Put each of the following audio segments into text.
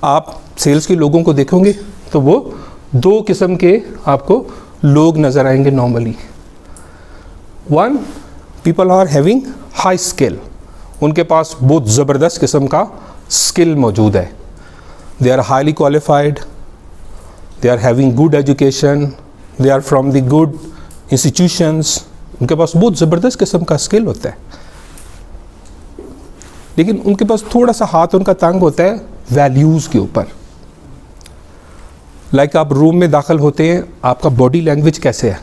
आप सेल्स के लोगों को देखोगे तो वो दो किस्म के आपको लोग नज़र आएंगे normally. One, people are having high skill, उनके पास बहुत ज़बरदस्त किस्म का स्किल मौजूद है। They are highly qualified, they are having good education, they are from the good institutions, उनके पास बहुत ज़बरदस्त किस्म का स्किल होता है। लेकिन उनके पास थोड़ा सा हाथ उनका तंग होता है वैल्यूज़ के ऊपर। लाइक आप रूम में दाखिल होते हैं, आपका बॉडी लैंग्वेज कैसे है,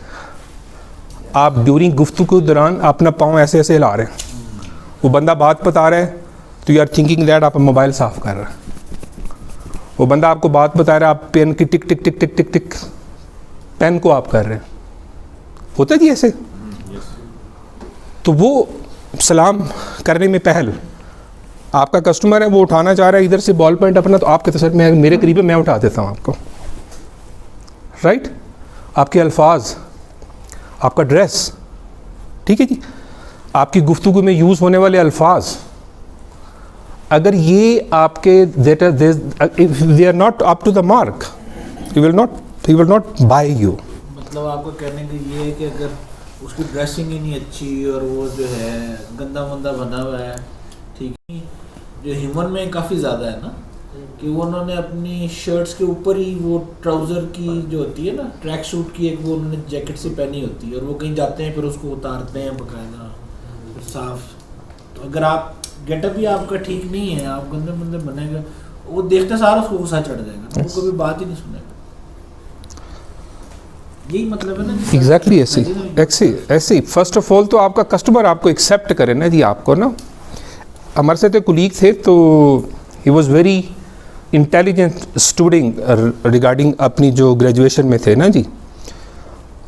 आप ड्यूरिंग गुफ्तगू के दौरान अपना पाँव ऐसे ऐसे हिला रहे हैं, वो बंदा बात बता रहा है तो यू आर थिंकिंग दैट आप मोबाइल साफ़ कर रहे हैं, वो बंदा आपको बात बता रहा है आप पेन की टिक टिक टिक टिक टिक टिक पेन को आप कर रहे हैं, होता है जी ऐसे। तो वो सलाम करने में पहल, आपका कस्टमर है वो उठाना चाह रहा है इधर से बॉल पॉइंट अपना, तो आप कहते सर मैं मेरे करीब है मैं उठा देता हूँ आपको, राइट। आपके अल्फाज, आपका ड्रेस, ठीक है जी, आपकी गुफ्तगू में यूज़ होने वाले अल्फाज, अगर ये आपके they are not up to the mark, he will not buy you. मतलब आपका कहने का ये है कि अगर उसकी ड्रेसिंग ही नहीं अच्छी और वो जो है गंदा मंदा बना हुआ है, ठीक है, जो ह्यूमन में काफ़ी ज़्यादा है ना कि वो उन्होंने अपनी शर्ट्स के ऊपर ही वो ट्राउज़र की जो होती है ना ट्रैक सूट की एक वो उन्होंने जैकेट से पहनी होती है और वो कहीं जाते हैं फिर उसको उतारते हैं बकायदा फिर साफ। तो अगर आप गेटअप ही आपका ठीक नहीं है, आप गंदे मंदे बनेगा, वो देखते सारा उसको गुस्सा चढ़ जाएगा, वो कभी बात ही नहीं सुनेगा। यही मतलब है ना। एग्जैक्टली ऐसे फर्स्ट ऑफ ऑल तो आपका कस्टमर आपको एक्सेप्ट करे ना जी। आपको ना हमारे साथ एक कुलीग थे तो he was very intelligent student regarding अपनी जो ग्रेजुएशन में थे ना जी,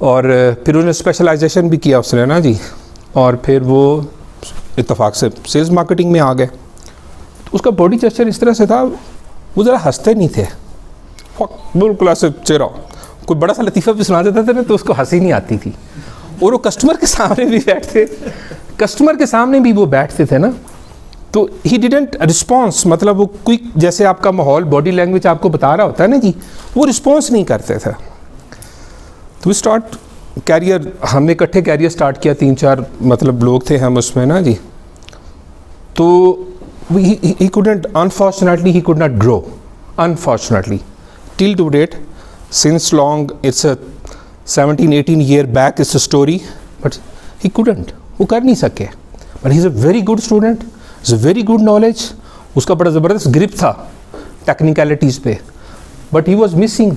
और फिर उन्होंने स्पेशलाइजेशन भी किया उसने ना जी, और फिर वो इत्तेफाक से सेल्स मार्केटिंग में आ गए। तो उसका बॉडी जेस्चर इस तरह से था, वो ज़रा हंसते नहीं थे, बिल्कुल ऐसे चेहरा, कोई बड़ा सा लतीफ़ा भी सुना देता था ना तो उसको हंसी नहीं आती थी, और वो कस्टमर के सामने भी बैठते थे ना तो ही डिडेंट रिस्पॉन्स, मतलब वो क्विक, जैसे आपका माहौल बॉडी लैंग्वेज आपको बता रहा होता है ना जी, वो रिस्पॉन्स नहीं करते थे। तो स्टार्ट कैरियर, हमने इकट्ठे कैरियर स्टार्ट किया, 3-4 मतलब लोग थे हम उसमें ना जी। तो he couldn't, unfortunately he could not grow, unfortunately till to date, since long, it's a 17-18 year back it's a story, but he couldn't, वो कर नहीं सके। But he is a very good student, is a very good knowledge, उसका बड़ा ज़बरदस्त grip था technicalities पे, but he was missing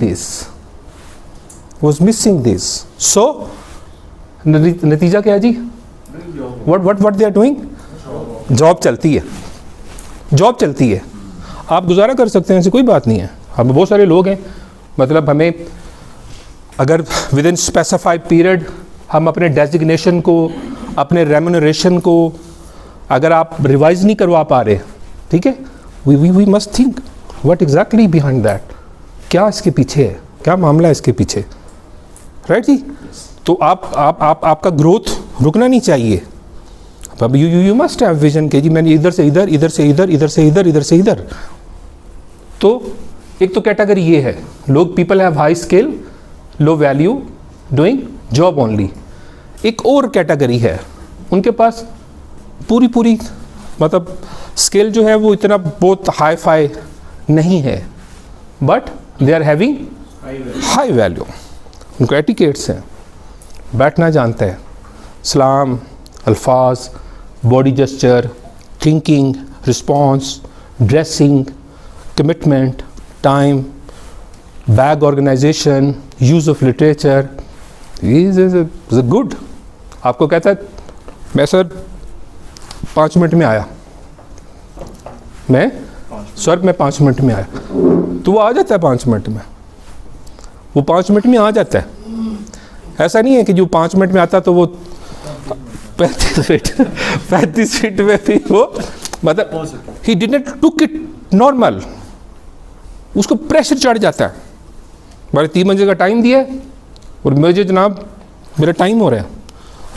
this, so नतीजा क्या है जी, what they are doing, job चलती है, आप गुजारा कर सकते हैं, ऐसी कोई बात नहीं है। हम बहुत सारे लोग हैं, मतलब हमें अगर विद इन स्पेसिफाइड पीरियड हम अपने डेजिग्नेशन को, अपने रेम्यूनरेशन को अगर आप रिवाइज नहीं करवा पा रहे, ठीक है, we must think what exactly behind that, क्या इसके पीछे है, क्या मामला है इसके पीछे, राइट जी। तो आपका ग्रोथ रुकना नहीं चाहिए। अब यू मस्ट हैव विजन के जी मैंने इधर से इधर, इधर से इधर, इधर से इधर, इधर से इधर। तो एक तो कैटेगरी ये है, लोग, people have high skill, low value, doing job only. एक और कैटेगरी है, उनके पास पूरी मतलब स्किल जो है वो इतना बहुत हाई फाई नहीं है, but they are having high value, उनको एटिकेट्स हैं, बैठना जानते हैं, सलाम, अल्फाज, body gesture, thinking, response, dressing, commitment, time, bag organisation, use of literature, is good. आपको कहता है मैं सर 5 मिनट में आया, मैं 5 मिनट में आया, तो वो आ जाता है 5 मिनट में, वो 5 मिनट में आ जाता है। ऐसा नहीं है कि जो 5 मिनट में आता तो वो 35 फीट में भी वो, मतलब he didn't took it normal, उसको प्रेशर चढ़ जाता है। मैंने 3 बजे का टाइम दिया है और मुझे जनाब मेरा टाइम हो रहा है,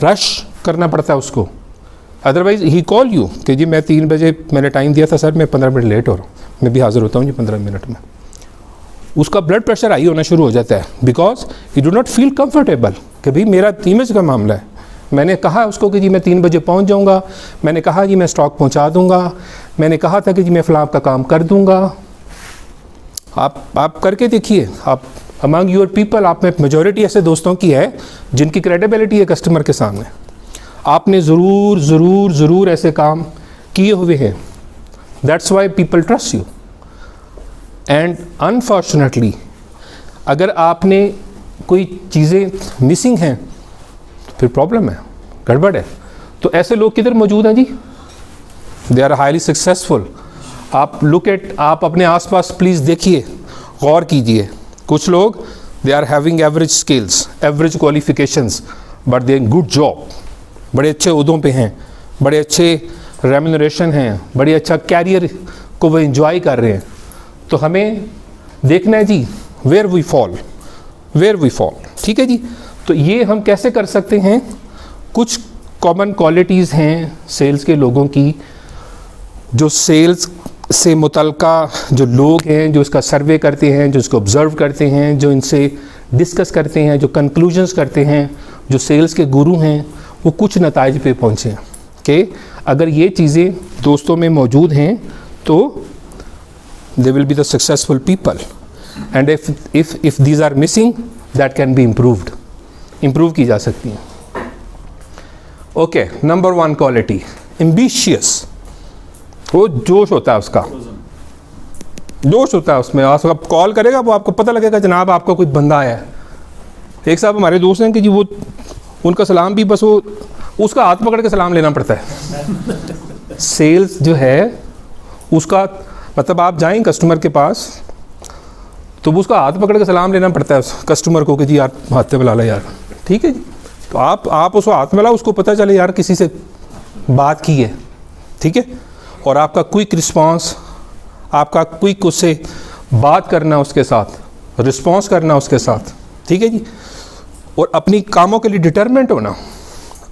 रश करना पड़ता है उसको, अदरवाइज ही कॉल यू कि जी मैं 3 बजे मैंने टाइम दिया था सर, मैं 15 मिनट लेट हो रहा हूँ, मैं भी हाज़िर होता हूँ जी 15 मिनट में, उसका ब्लड प्रेशर हाई होना शुरू हो जाता है, because you do not feel comfortable कि भाई मेरा इमेज का मामला है। मैंने कहा उसको कि जी मैं 3 बजे पहुंच जाऊंगा, मैंने कहा जी मैं स्टॉक पहुंचा दूंगा, मैंने कहा था कि जी मैं फ़लाँ का काम कर दूंगा। आप करके देखिए, आप अमंग योर पीपल, आप में मेजॉरिटी ऐसे दोस्तों की है जिनकी क्रेडिबिलिटी है कस्टमर के सामने। आपने ज़रूर ज़रूर ज़रूर ऐसे काम किए हुए हैं, that's why people trust you. And unfortunately अगर आपने कोई चीज़ें मिसिंग हैं तो फिर प्रॉब्लम है, गड़बड़ है। तो ऐसे लोग किधर मौजूद हैं जी? They are highly successful. आप लुक एट, आप अपने आसपास प्लीज़ देखिए, गौर कीजिए। कुछ लोग they are having average skills, average qualifications, but they in good job, बड़े अच्छे उहदों पे हैं, बड़े अच्छे रेम्यूनरेशन हैं, बड़े अच्छा कैरियर को वो इंजॉय कर रहे हैं। तो हमें देखना है जी वेयर वी फॉल, ठीक है जी। तो ये हम कैसे कर सकते हैं? कुछ कॉमन क्वालिटीज़ हैं सेल्स के लोगों की, जो सेल्स से मुतल्का जो लोग हैं, जो इसका सर्वे करते हैं, जो इसको ऑब्ज़र्व करते हैं, जो इनसे डिस्कस करते हैं, जो कंक्लूजन्स करते हैं, जो सेल्स के गुरु हैं, वो कुछ नताइज पे पहुँचे कि अगर ये चीज़ें दोस्तों में मौजूद हैं तो they will be the successful people, and if these are missing, that can be improved, improve की जा सकती हैं। Okay, number 1 quality, ambitious। वो जोश होता है उसका, जोश होता है उसमें। आप कॉल करेगा वो आपको पता लगेगा जनाब आपका कोई बंदा आया है। एक साहब हमारे दोस्त हैं कि जी वो उनका सलाम भी बस वो उसका हाथ पकड़ के सलाम लेना पड़ता है। सेल्स जो है उसका मतलब आप जाएं कस्टमर के पास तो उसका हाथ पकड़ के सलाम लेना पड़ता है उस कस्टमर को कि जी यार हाथ पे मिला ला यार, ठीक है जी। तो आप उसको हाथ मिलाओ, उसको पता चले यार किसी से बात की है, ठीक है। और आपका क्विक रिस्पांस, आपका क्विक उससे बात करना, उसके साथ रिस्पांस करना उसके साथ, ठीक है जी। और अपनी कामों के लिए डिटरमेंट होना,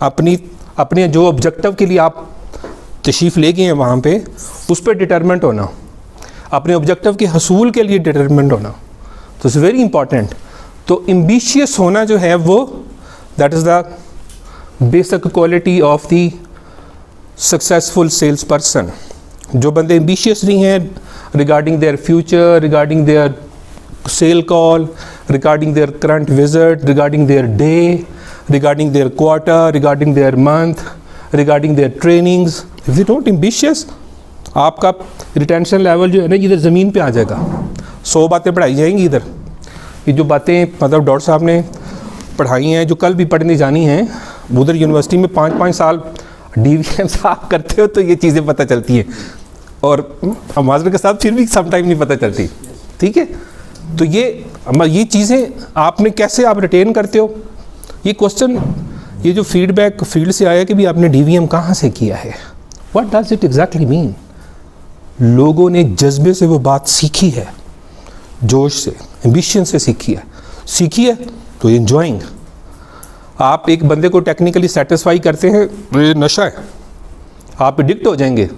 अपने जो ऑब्जेक्टिव के लिए आप तशरीफ़ ले गए हैं वहाँ पे, उस पर डिटरमेंट होना, अपने ऑब्जेक्टिव के हसूल के लिए डिटरमेंट होना, तो इट्स वेरी इंपॉर्टेंट। तो एम्बिशियस होना जो है वो that is the basic quality of the successful sales person. जो बंदे एम्बिशियस नहीं हैं regarding their future, regarding their sale call, regarding their current visit, regarding their day, regarding their quarter, regarding their month, regarding their trainings, if you don't ambitious, आपका retention level जो है ना इधर ज़मीन पे आ जाएगा। 100 बातें पढ़ाई जाएंगी इधर, ये जो बातें मतलब डॉक्टर साहब ने पढ़ाई हैं, जो कल भी पढ़ने जानी हैं, उधर यूनिवर्सिटी में 5-5 साल DVM साहब करते हो तो ये चीज़ें पता चलती हैं, और मास्टर के साथ फिर भी समटाइम नहीं पता चलती, ठीक है। तो ये चीज़ें आपने कैसे आप रिटेन करते हो, ये क्वेश्चन, ये जो फीडबैक फील्ड से आया कि भी आपने DVM कहाँ से किया है, what does it exactly mean. लोगों ने जज्बे से वो बात सीखी है, जोश से, एम्बिशन से सीखी है तो एंजॉइंग। आप एक बंदे को टेक्निकली सेटिस्फाई करते हैं, ये नशा है, आप एडिक्ट हो जाएंगे।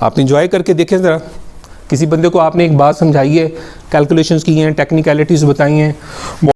आप एंजॉय करके देखें ज़रा, किसी बंदे को आपने एक बात समझाई है, कैलकुलेशंस की हैं, टेक्निकलिटीज़ बताई हैं,